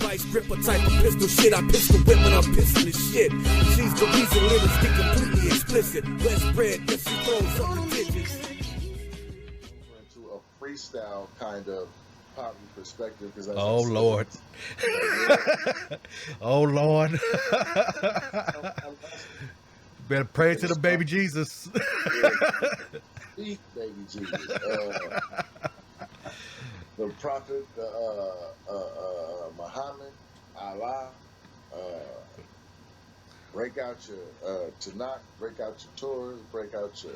vice gripper type of pistol shit. I pistol whip when I'm pissing the shit. She's the reason lyrics get completely explicit. West bread, yes, she throws up the digits. Into a freestyle kind of poverty perspective. Oh, Lord. Oh, Lord. Better pray to the baby Jesus. Speak, baby Jesus. The prophet, Muhammad, Allah, break out your Tanakh, break out your Torah, break out your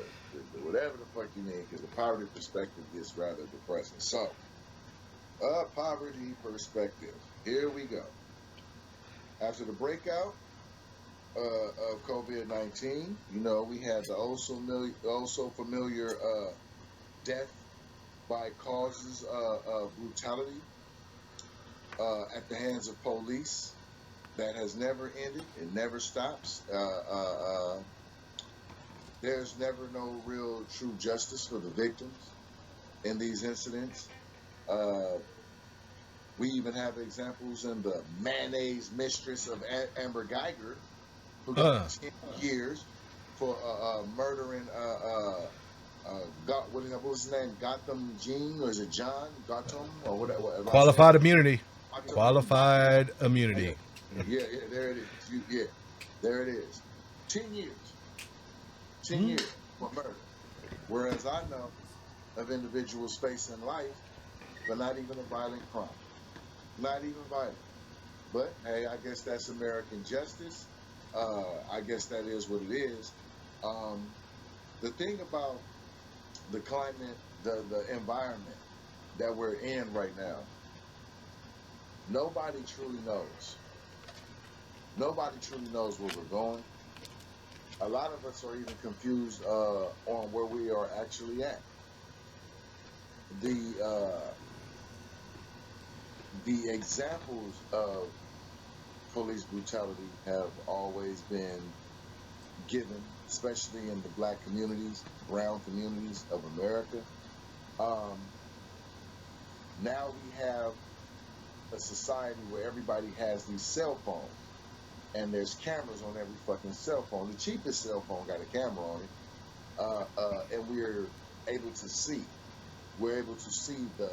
whatever the fuck you need, because the poverty perspective gets rather depressing. So, poverty perspective. Here we go. After the breakout of COVID-19, you know, we had the also familiar death by causes of brutality at the hands of police that has never ended. It never stops. There's never no real true justice for the victims in these incidents. We even have examples in the mayonnaise mistress of Amber Geiger, who got 10 years for murdering what was his name? Gotham Jean, or is it John Gotham or whatever? Qualified immunity. Qualified immunity. Yeah, there it is. There it is. 10 years. 10 years for murder. Whereas I know of individuals facing life, but not even a violent crime. Not even violent. But hey, I guess that's American justice. I guess that is what it is. The thing about the climate, the environment that we're in right now, nobody truly knows. Nobody truly knows where we're going. A lot of us are even confused on where we are actually at. The examples of police brutality have always been given, especially in the black communities, brown communities of America. Now we have a society where everybody has these cell phones, and there's cameras on every fucking cell phone. The cheapest cell phone got a camera on it, and we're able to see. We're able to see the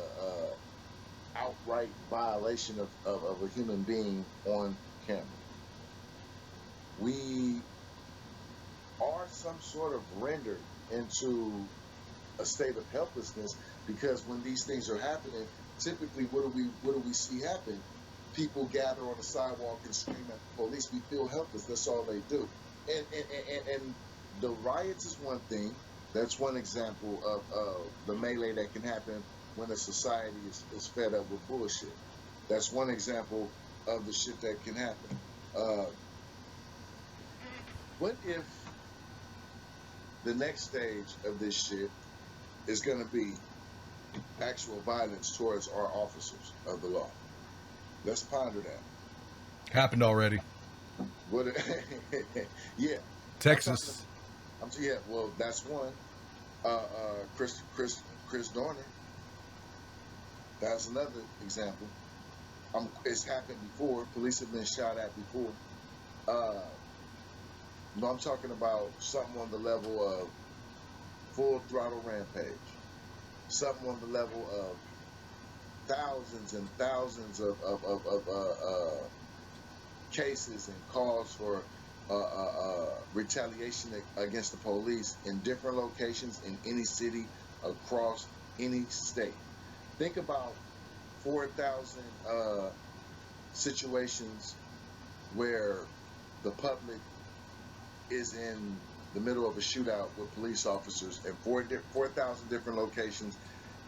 outright violation of a human being on camera. We are some sort of rendered into a state of helplessness, because when these things are happening, typically what do we see happen? People gather on the sidewalk and scream at the police. We feel helpless. That's all they do. And the riots is one thing. That's one example of the melee that can happen when a society is fed up with bullshit. That's one example of the shit that can happen. What if the next stage of this shit is going to be actual violence towards our officers of the law? Let's ponder that. Happened already. What? Yeah. Texas. Yeah. Well, that's one. Chris Dorner. That's another example. It's happened before. Police have been shot at before. No, I'm talking about something on the level of full throttle rampage. Something on the level of thousands and thousands of cases and calls for retaliation against the police in different locations in any city across any state. Think about 4,000 situations where the public is in the middle of a shootout with police officers in 4,000 different locations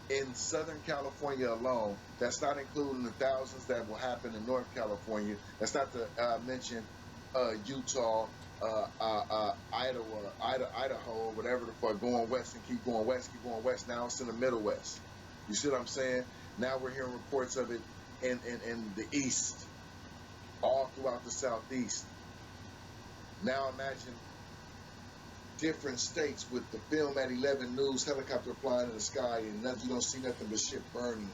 in Southern California alone. That's not including the thousands that will happen in North California. That's not to mention Utah, Idaho, whatever the fuck, going west and keep going west, keep going west. Now it's in the Middle West. You see what I'm saying? Now we're hearing reports of it in the East, all throughout the Southeast. Now imagine different states with the film at 11 news, helicopter flying in the sky, and you don't see nothing but shit burning.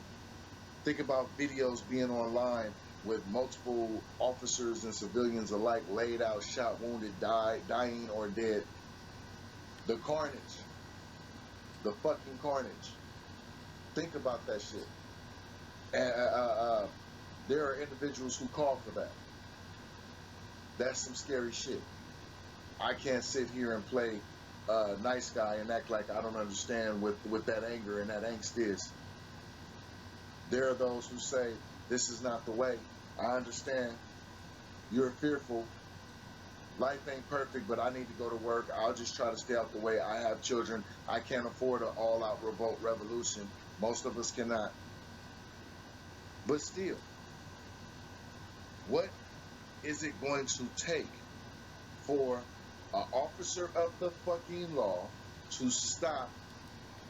Think about videos being online with multiple officers and civilians alike laid out, shot, wounded, dying or dead. The carnage. The fucking carnage. Think about that shit. And there are individuals who call for that. That's some scary shit. I can't sit here and play nice guy and act like I don't understand what that anger and that angst is. There are those who say, this is not the way. I understand. You're fearful. Life ain't perfect, but I need to go to work. I'll just try to stay out the way. I have children. I can't afford an all-out revolt revolution. Most of us cannot. But still, what is it going to take for an officer of the fucking law to stop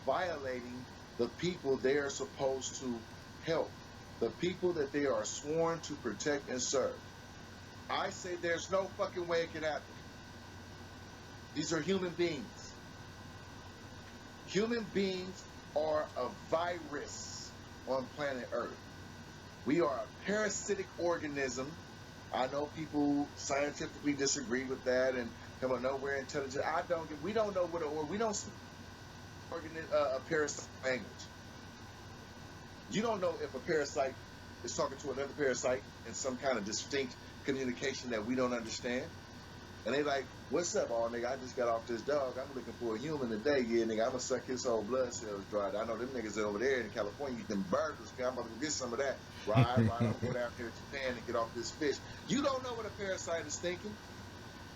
violating the people they are supposed to help, the people that they are sworn to protect and serve? I say there's no fucking way it can happen. These are human beings. Human beings are a virus on planet Earth. We are a parasitic organism. I know people scientifically disagree with that and come on, no, we're intelligent. We don't know what we don't speak a parasite language. You don't know if a parasite is talking to another parasite in some kind of distinct communication that we don't understand. And they like, what's up, all nigga? I just got off this dog. I'm looking for a human today. Yeah, nigga, I'm gonna suck his whole blood cells dry. I know them niggas over there in California eat them burgers. I'm about to go get some of that. Right, I'm gonna go down here to Japan and get off this fish. You don't know what a parasite is thinking.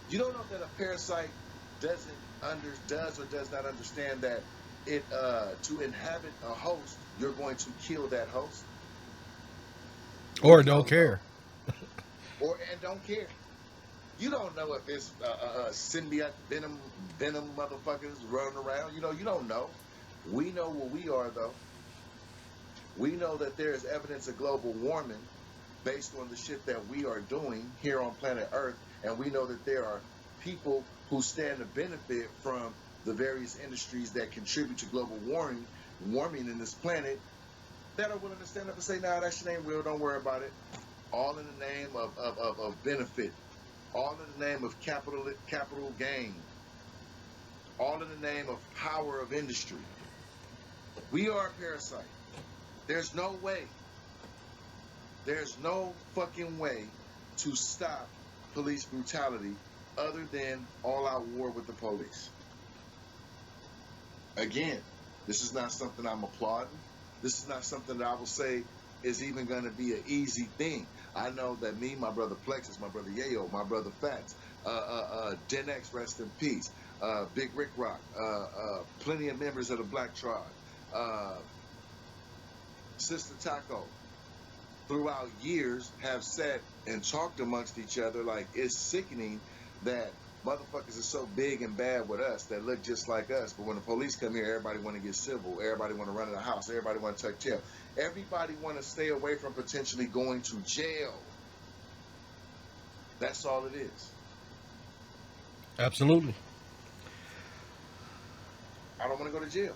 You don't know that a parasite does or does not understand that it to inhabit a host, you're going to kill that host. Or don't care. And don't care. You don't know if it's symbiote venom motherfuckers running around. You don't know. We know what we are, though. We know that there is evidence of global warming based on the shit that we are doing here on planet Earth, and we know that there are people who stand to benefit from the various industries that contribute to global warming in this planet that are willing to stand up and say, nah, that shit ain't real, don't worry about it. All in the name of benefit. All in the name of capital gain. All in the name of power of industry. We are a parasite. There's no way. There's no fucking way to stop police brutality other than all-out war with the police. Again, this is not something I'm applauding. This is not something that I will say is even going to be an easy thing. I know that me, my brother Plexus, my brother Yayo, my brother Fats, Den X, rest in peace, Big Rick Rock, plenty of members of the Black Tribe, Sister Taco, throughout years have sat and talked amongst each other like it's sickening that motherfuckers are so big and bad with us that look just like us, but when the police come here, everybody want to get civil, everybody want to run in the house, everybody want to tuck tail, everybody want to stay away from potentially going to jail. That's all it is. Absolutely. I don't want to go to jail.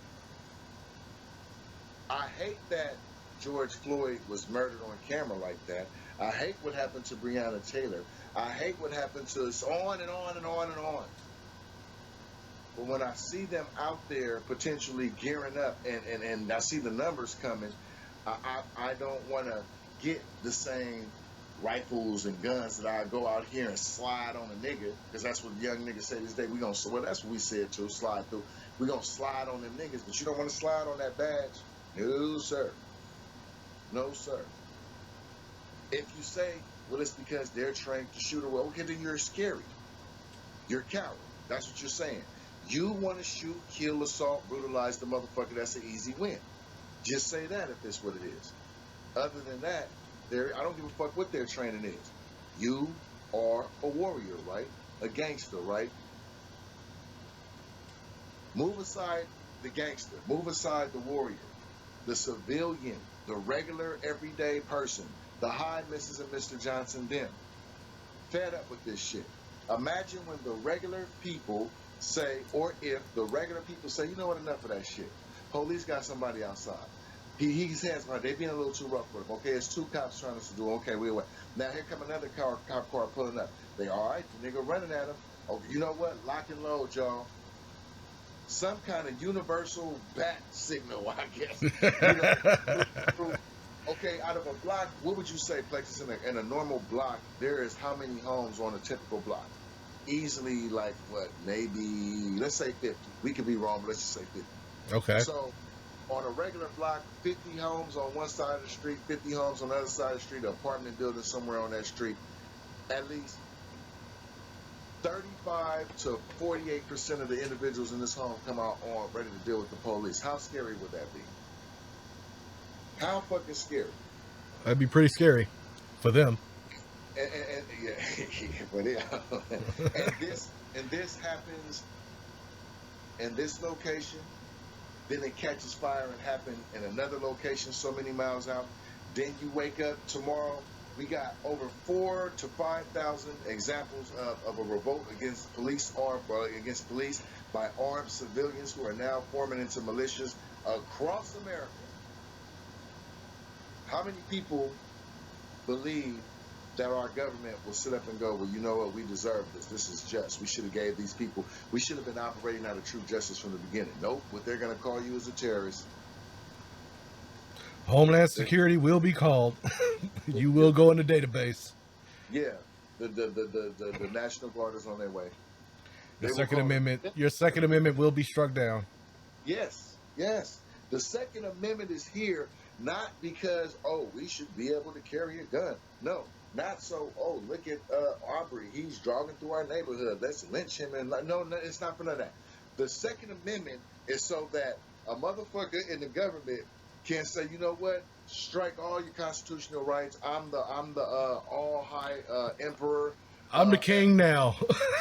I hate that George Floyd was murdered on camera like that. I hate what happened to Breonna Taylor. I hate what happened to us, on and on and on and on. But when I see them out there potentially gearing up and I see the numbers coming, I don't want to get the same rifles and guns that I go out here and slide on a nigga, because that's what young niggas say this day. Well, that's what we said too, slide through. We're going to slide on them niggas, but you don't want to slide on that badge? No, sir. No, sir. If you say, well, it's because they're trained to shoot, well, okay, then you're scary. You're a coward. That's what you're saying. You want to shoot, kill, assault, brutalize the motherfucker. That's an easy win. Just say that if that's what it is. Other than that, I don't give a fuck what their training is. You are a warrior, right? A gangster, right? Move aside the gangster. Move aside the warrior. The civilian, the regular, everyday person, the high Mrs. and Mr. Johnson, them. Fed up with this shit. Imagine when the regular people say, or if the regular people say, you know what, enough of that shit. Police got somebody outside. He says, "Right, they being a little too rough with him." Okay, it's two cops trying to do. Okay, wait. Now here come another cop car pulling up. They all right, the nigga running at him. Oh, you know what? Lock and load, y'all. Some kind of universal bat signal, I guess. Okay, out of a block, what would you say, Plexus, in a normal block, there is how many homes on a typical block? Easily, like, what, maybe, let's say 50. We could be wrong, but let's just say 50. Okay. So, on a regular block, 50 homes on one side of the street, 50 homes on the other side of the street, an apartment building somewhere on that street. At least 35 to 48% of the individuals in this home come out on ready to deal with the police. How scary would that be? How fucking scary? That'd be pretty scary for them. And this happens in this location, then it catches fire and happen in another location so many miles out. Then you wake up tomorrow, we got over 4,000 to 5,000 examples of a revolt against police by armed civilians who are now forming into militias across America. How many people believe that our government will sit up and go, well, you know what, we deserve this. This is just. We should have gave these people, we should have been operating out of true justice from the beginning. Nope, what they're going to call you is a terrorist. Homeland Security will be called. You will go in the database. Yeah, the National Guard is on their way. Your Second Amendment will be struck down. Yes. The Second Amendment is here not because, oh, we should be able to carry a gun. No, not so, oh, look at Aubrey. He's jogging through our neighborhood. Let's lynch him. And no, it's not for none of that. The Second Amendment is so that a motherfucker in the government can say, you know what, strike all your constitutional rights. I'm the all high emperor. I'm the king now.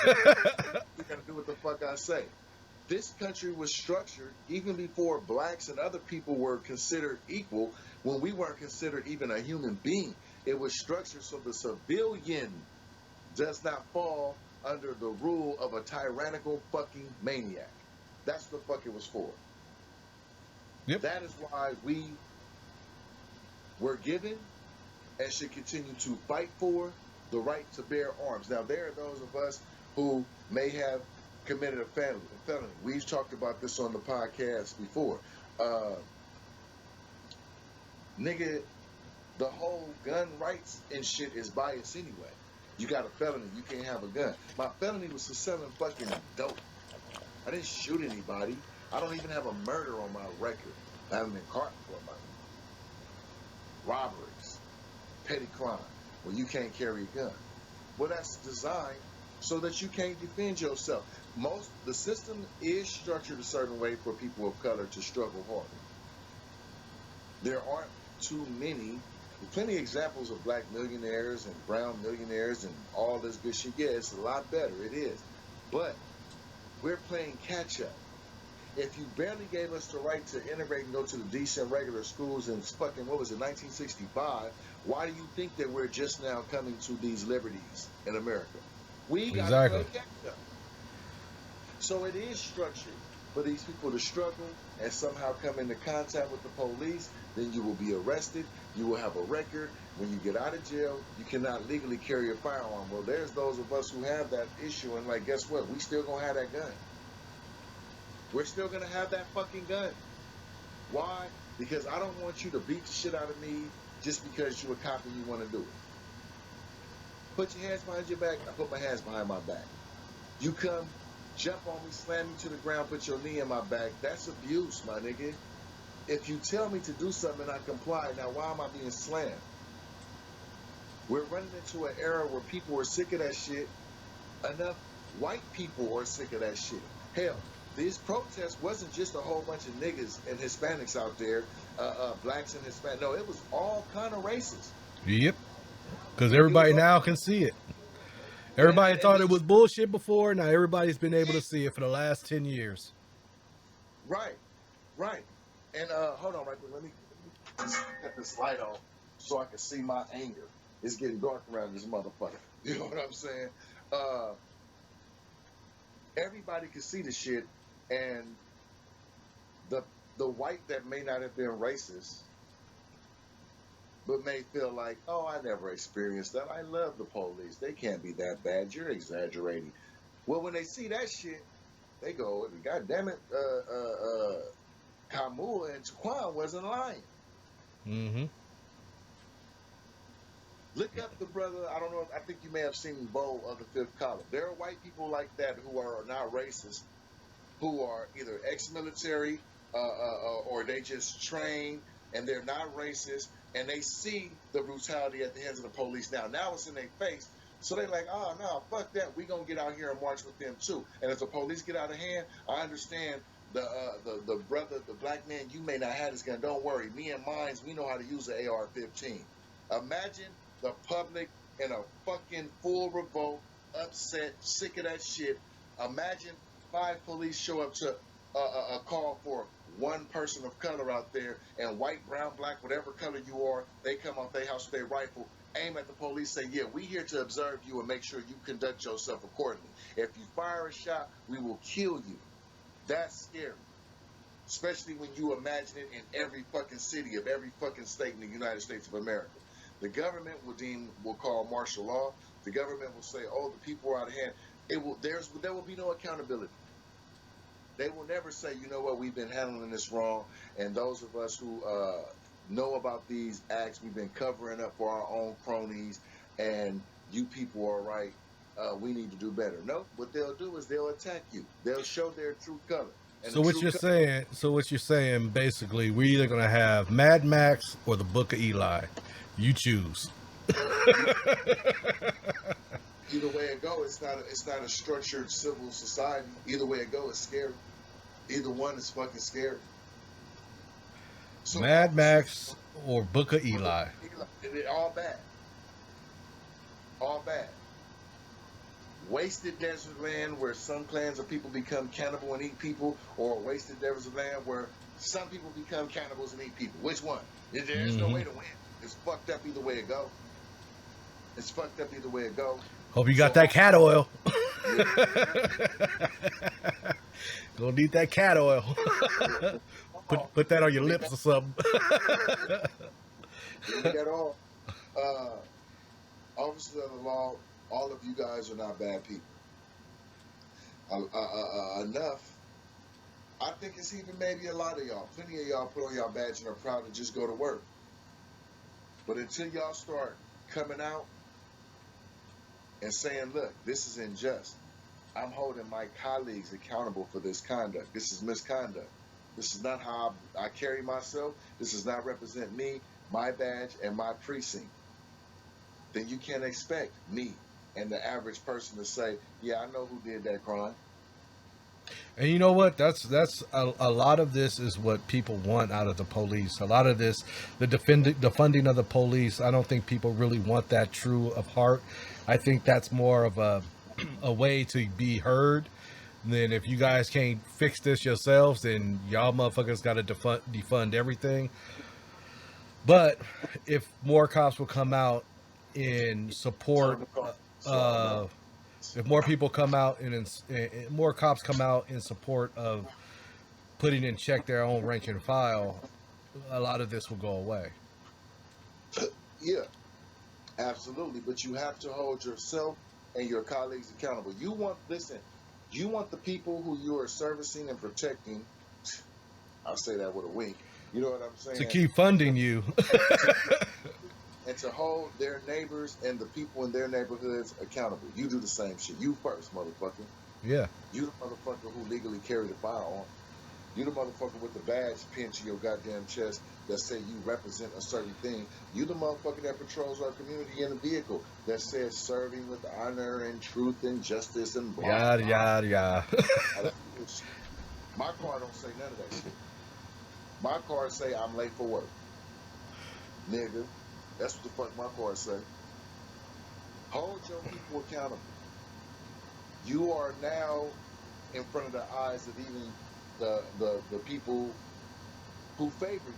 You're gonna do what the fuck I say. This country was structured even before blacks and other people were considered equal, when we weren't considered even a human being. It was structured so the civilian does not fall under the rule of a tyrannical fucking maniac. That's what the fuck it was for. Yep. That is why we were given and should continue to fight for the right to bear arms. Now, there are those of us who may have committed a felony. We've talked about this on the podcast before. Nigga, the whole gun rights and shit is biased anyway. You got a felony, you can't have a gun. My felony was for selling fucking dope. I didn't shoot anybody. I don't even have a murder on my record. I haven't been caught for money. Robberies, petty crime, well, you can't carry a gun. Well, that's designed so that you can't defend yourself. The system is structured a certain way for people of color to struggle harder. There aren't too many, plenty of examples of black millionaires and brown millionaires and all this good shit. Yeah, it's a lot better, it is. But we're playing catch up. If you barely gave us the right to integrate and go to the decent regular schools in fucking, 1965, why do you think that we're just now coming to these liberties in America? We got to play catch up. So it is structured for these people to struggle and somehow come into contact with the police. Then you will be arrested. You will have a record. When you get out of jail, you cannot legally carry a firearm. Well, there's those of us who have that issue, and like, guess what? We still gonna have that gun. We're still gonna have that fucking gun. Why? Because I don't want you to beat the shit out of me just because you're a cop and you want to do it. Put your hands behind your back. I put my hands behind my back. You come, jump on me, slam me to the ground, put your knee in my back. That's abuse, my nigga. If you tell me to do something and I comply, now why am I being slammed? We're running into an era where people are sick of that shit. Enough white people are sick of that shit. Hell, these protests wasn't just a whole bunch of niggas and Hispanics out there, blacks and Hispanics. No, it was all kind of races. Yep. Because everybody now can see it. Everybody thought it was bullshit before. Now everybody's been able to see it for the last 10 years. Right. And hold on right there. Let me just cut this light on so I can see my anger. It's getting dark around this motherfucker. You know what I'm saying? Everybody can see the shit, and the white that may not have been racist but may feel like, oh, I never experienced that. I love the police. They can't be that bad. You're exaggerating. Well, when they see that shit, they go, God damn it, Kamua and Taquan wasn't lying. Mm-hmm. Look up the brother. I don't know. I think you may have seen Bo of the Fifth Column. There are white people like that who are not racist, who are either ex-military or they just train and they're not racist, and they see the brutality at the hands of the police now. Now it's in their face. So they're like, oh, no, fuck that. We're going to get out here and march with them, too. And if the police get out of hand, I understand the brother, the black man, you may not have this gun. Don't worry. Me and mines, we know how to use an AR-15. Imagine the public in a fucking full revolt, upset, sick of that shit. Imagine 5 police show up to a call for one person of color out there, and white, brown, black, whatever color you are, they come off their house with their rifle, aim at the police, say, yeah, we here to observe you and make sure you conduct yourself accordingly. If you fire a shot, we will kill you. That's scary. Especially when you imagine it in every fucking city of every fucking state in the United States of America. The government will call martial law. The government will say, oh, the people are out of hand. There will be no accountability. They will never say, you know what, we've been handling this wrong, and those of us who know about these acts, we've been covering up for our own cronies, and you people are right, we need to do better. No, what they'll do is they'll attack you. They'll show their true color. And So what you're saying, basically, we're either gonna have Mad Max or the Book of Eli. You choose. Either way it go, it's not a structured civil society. Either way it go, it's scary. Either one is fucking scary. So Mad Max or Book of Eli. All bad. All bad. Wasted desert land where some clans of people become cannibal and eat people, or wasted desert land where some people become cannibals and eat people. Which one? There's no way to win. It's fucked up either way it go. It's fucked up either way it go. Hope you got that cat oil. Gonna need that cat oil. put that on your lips or something. You got all. Officers of the law, all of you guys are not bad people. Enough. I think it's even maybe a lot of y'all. Plenty of y'all put on y'all badge and are proud to just go to work. But until y'all start coming out and saying, look, this is unjust. I'm holding my colleagues accountable for this conduct. This is misconduct. This is not how I carry myself. This does not represent me, my badge, and my precinct. Then you can't expect me and the average person to say, yeah, I know who did that crime. And you know what? That's a lot of this is what people want out of the police. A lot of this, the funding of the police, I don't think people really want that true of heart. I think that's more of a way to be heard. Then if you guys can't fix this yourselves, then y'all motherfuckers got to defund everything. But if more cops will come out in support, if more people come out and more cops come out in support of putting in check their own rank and file, a lot of this will go away. Yeah, absolutely. But you have to hold yourself and your colleagues accountable. You want the people who you are servicing and protecting, I'll say that with a wink, you know what I'm saying? To keep funding you. And to hold their neighbors and the people in their neighborhoods accountable. You do the same shit. You first, motherfucker. Yeah. You the motherfucker who legally carry the firearm. You the motherfucker with the badge pinned to your goddamn chest that say you represent a certain thing. You the motherfucker that patrols our community in a vehicle that says serving with honor and truth and justice and blah, yada, blah. yada, yada. My car don't say none of that shit. My car say I'm late for work. Nigga. That's what the fuck my card say. Hold your people accountable. You are now in front of the eyes of even the people who favor you,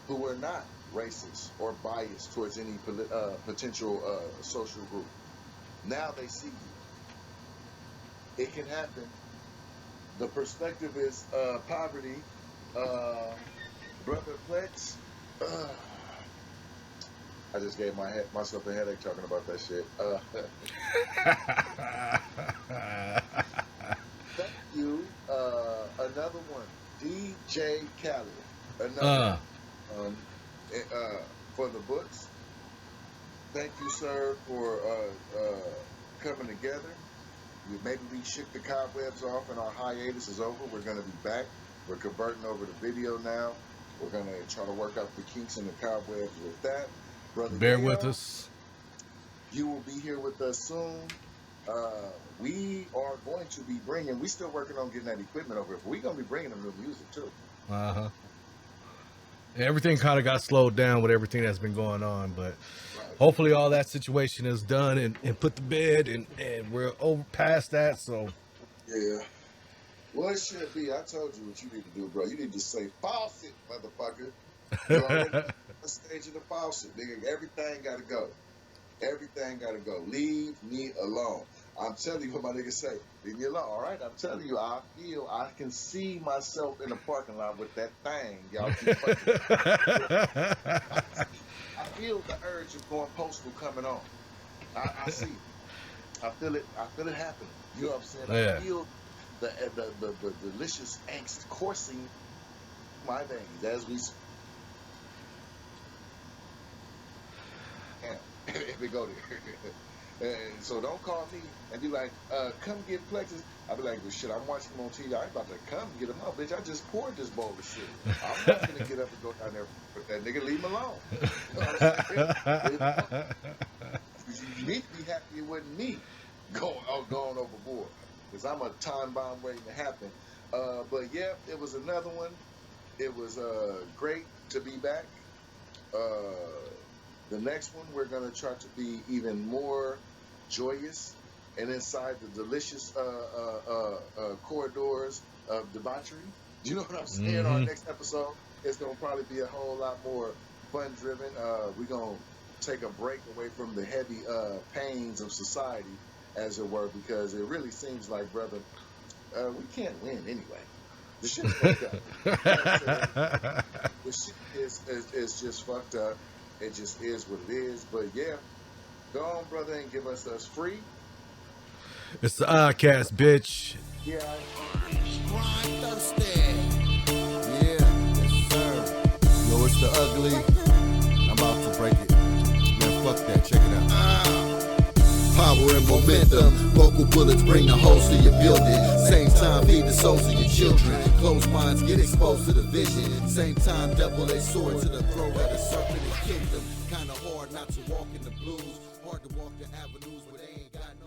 who are not racist or biased towards any potential social group. Now they see you. It can happen. The perspective is poverty. Brother Flex. I just gave myself a headache talking about that shit. Thank you. Another one, DJ Khaled. Another for the books. Thank you, sir, for coming together. Maybe we shook the cobwebs off and our hiatus is over. We're going to be back. We're converting over to video now. We're going to try to work out the kinks and the cobwebs with that. Brother Bear Dale, with us. You will be here with us soon. We are going to be bringing, we still working on getting that equipment over here, but we're going to be bringing them new music too. Uh-huh. Everything kind of got slowed down with everything that's been going on, but hopefully all that situation is done and put to bed, and we're over past that. So yeah, well, it should be. I told you what you need to do, bro. You need to say faucet, motherfucker. You're already on the stage of the faucet, nigga. Everything gotta go. Everything gotta go. Leave me alone. I'm telling you what my niggas say. Leave me alone. All right, I'm telling you, I can see myself in the parking lot with that thing. Y'all keep fucking. I feel the urge of going postal coming on. I see it. I feel it. I feel it happening. You know what I'm saying? Yeah. I feel the delicious angst coursing my veins as we. If we go there. And so don't call me and be like, come get Plexus. I'll be like, well, shit, I'm watching him on TV. I ain't about to come get him out, bitch. I just poured this bowl of shit. I'm not going to get up and go down there with that nigga. Leave him alone. You know what I'm saying? You need to be happy it wasn't me going overboard. Because I'm a time bomb waiting to happen. But yeah, it was another one. It was great to be back. The next one, we're going to try to be even more joyous and inside the delicious corridors of debauchery. You know what I'm saying? Mm-hmm. Our next episode is going to probably be a whole lot more fun-driven. We're going to take a break away from the heavy pains of society, as it were, because it really seems like, brother, we can't win anyway. The shit's fucked up. The shit is just fucked up. It just is what it is. But yeah, go on, brother, and give us free. It's the Oddkast, bitch. Yeah. Grind thirsty. Yeah, yes, sir. Yo, it's the ugly. I'm about to break it. Man, fuck that. Check it out. Power and momentum. Vocal bullets bring the host to your building. Same time, feed the souls of your children. Closed minds get exposed to the vision. Same time, double-edged sword to the throat of the serpent and kingdom. Kinda hard not to walk in the blues. Hard to walk the avenues where they ain't got no